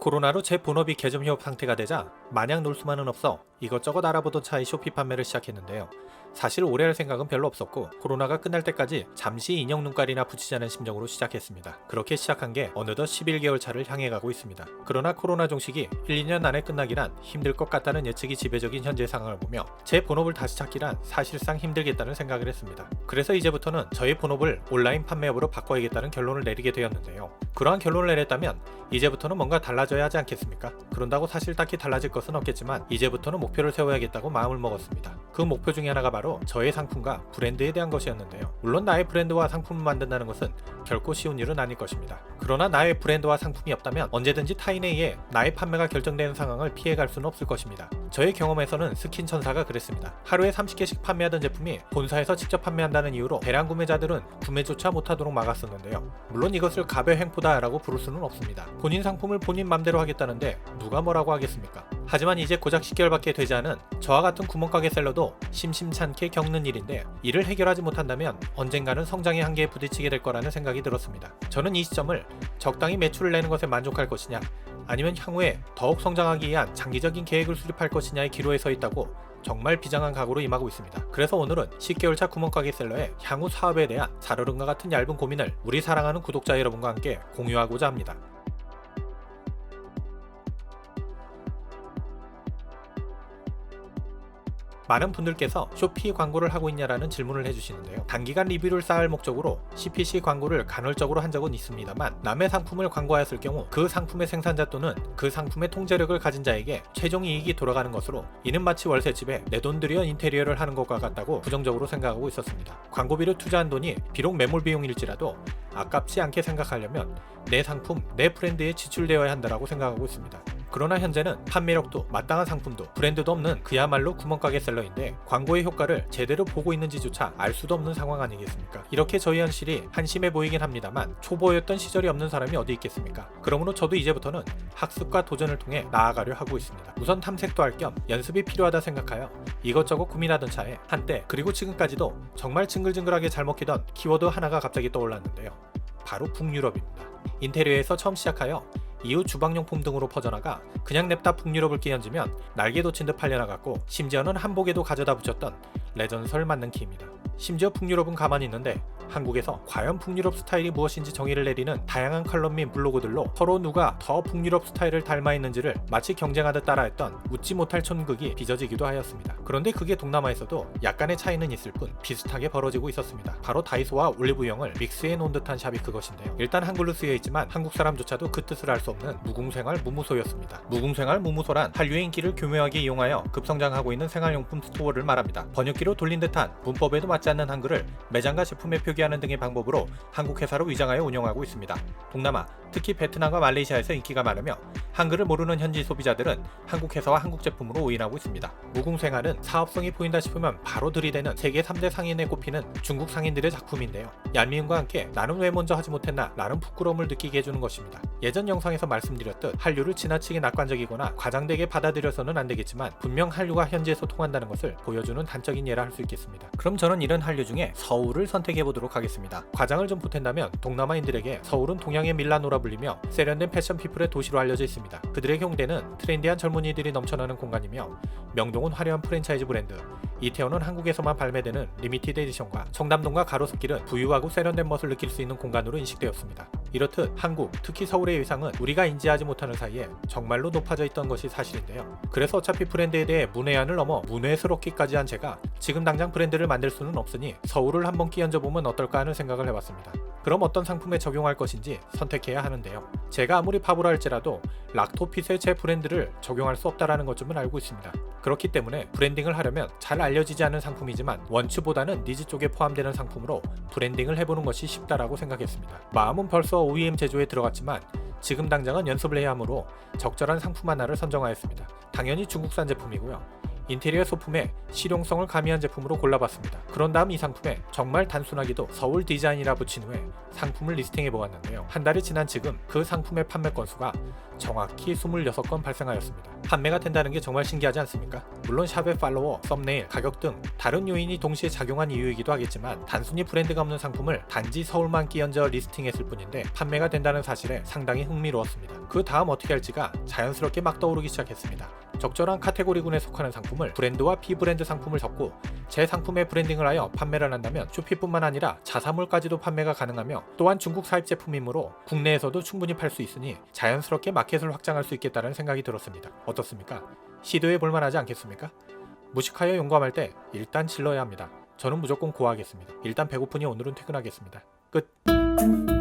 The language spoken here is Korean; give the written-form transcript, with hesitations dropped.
코로나로 제 본업이 개점 휴업 상태가 되자 마냥 놀 수만은 없어 이것저것 알아보던 차에 쇼피 판매를 시작했는데요. 사실 오래 할 생각은 별로 없었고 코로나가 끝날 때까지 잠시 인형 눈깔이나 붙이자는 심정으로 시작했습니다. 그렇게 시작한 게 어느덧 11개월 차를 향해 가고 있습니다. 그러나 코로나 종식이 1, 2년 안에 끝나기란 힘들 것 같다는 예측이 지배적인 현재 상황을 보며 제 본업을 다시 찾기란 사실상 힘들겠다는 생각을 했습니다. 그래서 이제부터는 저의 본업을 온라인 판매업으로 바꿔야겠다는 결론을 내리게 되었는데요. 그러한 결론을 내렸다면 이제부터는 뭔가 달라져야 하지 않겠습니까? 그런다고 사실 딱히 달라질 것은 없겠지만 이제부터는 목표를 세워야겠다고 마음을 먹었습니다. 그 목표 중에 하나가 바로 저의 상품과 브랜드에 대한 것이었는데요. 물론 나의 브랜드와 상품을 만든다는 것은 결코 쉬운 일은 아닐 것입니다. 그러나 나의 브랜드와 상품이 없다면 언제든지 타인에 의해 나의 판매가 결정되는 상황을 피해갈 수는 없을 것입니다. 저의 경험에서는 스킨 천사가 그랬습니다. 하루에 30개씩 판매하던 제품이 본사에서 직접 판매한다는 이유로 대량 구매자들은 구매조차 못하도록 막았었는데요. 물론 이것을 가벼 횡포다라고 부를 수는 없습니다. 본인 상품을 본인 맘대로 하겠다는데 누가 뭐라고 하겠습니까? 하지만 이제 고작 10개월밖에 되지 않은 저와 같은 구멍가게 셀러도 심심찮게 겪는 일인데 이를 해결하지 못한다면 언젠가는 성장의 한계에 부딪히게 될 거라는 생각이 들었습니다. 저는 이 시점을 적당히 매출을 내는 것에 만족할 것이냐 아니면 향후에 더욱 성장하기 위한 장기적인 계획을 수립할 것이냐의 기로에 서 있다고 정말 비장한 각오로 임하고 있습니다. 그래서 오늘은 10개월차 구멍가게 셀러의 향후 사업에 대한 살얼음과 같은 얇은 고민을 우리 사랑하는 구독자 여러분과 함께 공유하고자 합니다. 많은 분들께서 쇼피 광고를 하고 있냐라는 질문을 해주시는데요. 단기간 리뷰를 쌓을 목적으로 CPC 광고를 간헐적으로 한 적은 있습니다만 남의 상품을 광고하였을 경우 그 상품의 생산자 또는 그 상품의 통제력을 가진 자에게 최종 이익이 돌아가는 것으로 이는 마치 월세집에 내 돈 들여 인테리어를 하는 것과 같다고 부정적으로 생각하고 있었습니다. 광고비를 투자한 돈이 비록 매몰 비용일지라도 아깝지 않게 생각하려면 내 상품, 내 브랜드에 지출되어야 한다고 생각하고 있습니다. 그러나 현재는 판매력도 마땅한 상품도 브랜드도 없는 그야말로 구멍가게 셀러인데 광고의 효과를 제대로 보고 있는지조차 알 수도 없는 상황 아니겠습니까? 이렇게 저희 현실이 한심해 보이긴 합니다만 초보였던 시절이 없는 사람이 어디 있겠습니까? 그러므로 저도 이제부터는 학습과 도전을 통해 나아가려 하고 있습니다. 우선 탐색도 할 겸 연습이 필요하다 생각하여 이것저것 고민하던 차에 한때 그리고 지금까지도 정말 징글징글하게 잘 먹히던 키워드 하나가 갑자기 떠올랐는데요. 바로 북유럽입니다. 인테리어에서 처음 시작하여 이후 주방용품 등으로 퍼져나가 그냥 냅다 북유럽을 끼얹으면 날개 돋친 듯 팔려나갔고 심지어는 한복에도 가져다 붙였던 레전설 맞는 키입니다. 심지어 북유럽은 가만히 있는데 한국에서 과연 북유럽 스타일이 무엇인지 정의를 내리는 다양한 칼럼 및 블로그들로 서로 누가 더 북유럽 스타일을 닮아 있는지를 마치 경쟁하듯 따라했던 웃지 못할 촌극이 빚어지기도 하였습니다. 그런데 그게 동남아에서도 약간의 차이는 있을 뿐 비슷하게 벌어지고 있었습니다. 바로 다이소와 올리브영을 믹스해 놓은 듯한 샵이 그것인데요. 일단 한글로 쓰여 있지만 한국 사람조차도 그 뜻을 알 수 없는 무궁생활 무무소였습니다. 무궁생활 무무소란 한류의 인기를 교묘하게 이용하여 급성장하고 있는 생활용품 스토어를 말합니다. 번역기로 돌린 듯한 문법에도 맞지 않는 한글을 매장과 제품에 표기하는 등의 방법으로 한국 회사로 위장하여 운영하고 있습니다. 동남아, 특히 베트남과 말레이시아에서 인기가 많으며 한글을 모르는 현지 소비자들은 한국 회사와 한국 제품으로 오인하고 있습니다. 무궁생활은 사업성이 보인다 싶으면 바로 들이대는 세계 3대 상인에 꼽히는 중국 상인들의 작품인데요. 얄미움과 함께 나는 왜 먼저 하지 못했나 라는 부끄러움을 느끼게 해주는 것입니다. 예전 영상에서 말씀드렸듯 한류를 지나치게 낙관적이거나 과장되게 받아들여서는 안 되겠지만 분명 한류가 현지에서 통한다는 것을 보여주는 단적인 예라 할 수 있겠습니다. 그럼 저는 이런 한류 중에 서울을 선택해보도록 하겠습니다. 과장을 좀 보탠다면 동남아인들에게 서울은 동양의 밀라노라 불리며 세련된 패션 피플의 도시로 알려져 있습니다. 그들의 경대는 트렌디한 젊은이들이 넘쳐나는 공간이며 명동은 화려한 프랜차이즈 브랜드, 이태원은 한국에서만 발매되는 리미티드 에디션과 청담동과 가로수길은 부유하고 세련된 멋을 느낄 수 있는 공간으로 인식되었습니다. 이렇듯 한국, 특히 서울의 위상은 우리가 인지하지 못하는 사이에 정말로 높아져 있던 것이 사실인데요. 그래서 어차피 브랜드에 대해 문외한을 넘어 문외스럽기까지 한 제가 지금 당장 브랜드를 만들 수는 없으니 서울을 한번 끼얹어보면 어떨까 하는 생각을 해봤습니다. 그럼 어떤 상품에 적용할 것인지 선택해야 하는데요. 제가 아무리 바보라 할지라도 락토핏에 제 브랜드를 적용할 수 없다라는 것쯤은 알고 있습니다. 그렇기 때문에 브랜딩을 하려면 잘 알려지지 않은 상품이지만 원추보다는 니즈 쪽에 포함되는 상품으로 브랜딩을 해보는 것이 쉽다라고 생각했습니다. 마음은 벌써 OEM 제조에 들어갔지만 지금 당장은 연습을 해야 하므로 적절한 상품 하나를 선정하였습니다. 당연히 중국산 제품이고요. 인테리어 소품의 실용성을 가미한 제품으로 골라봤습니다. 그런 다음 이 상품에 정말 단순하게도 서울 디자인이라 붙인 후에 상품을 리스팅해 보았는데요. 한 달이 지난 지금 그 상품의 판매 건수가 정확히 26건 발생하였습니다. 판매가 된다는 게 정말 신기하지 않습니까? 물론 샵의 팔로워, 썸네일, 가격 등 다른 요인이 동시에 작용한 이유이기도 하겠지만 단순히 브랜드가 없는 상품을 단지 서울만 끼얹어 리스팅했을 뿐인데 판매가 된다는 사실에 상당히 흥미로웠습니다. 그 다음 어떻게 할지가 자연스럽게 막 떠오르기 시작했습니다. 적절한 카테고리군에 속하는 상품을 브랜드와 비브랜드 상품을 섞고 제 상품의 브랜딩을 하여 판매를 한다면 쇼피뿐만 아니라 자사몰까지도 판매가 가능하며 또한 중국 사입 제품이므로 국내에서도 충분히 팔 수 있으니 자연스럽게 마켓을 확장할 수 있겠다는 생각이 들었습니다. 어떻습니까? 시도해 볼만하지 않겠습니까? 무식하여 용감할 때 일단 질러야 합니다. 저는 무조건 고하겠습니다. 일단 배고프니 오늘은 퇴근하겠습니다. 끝.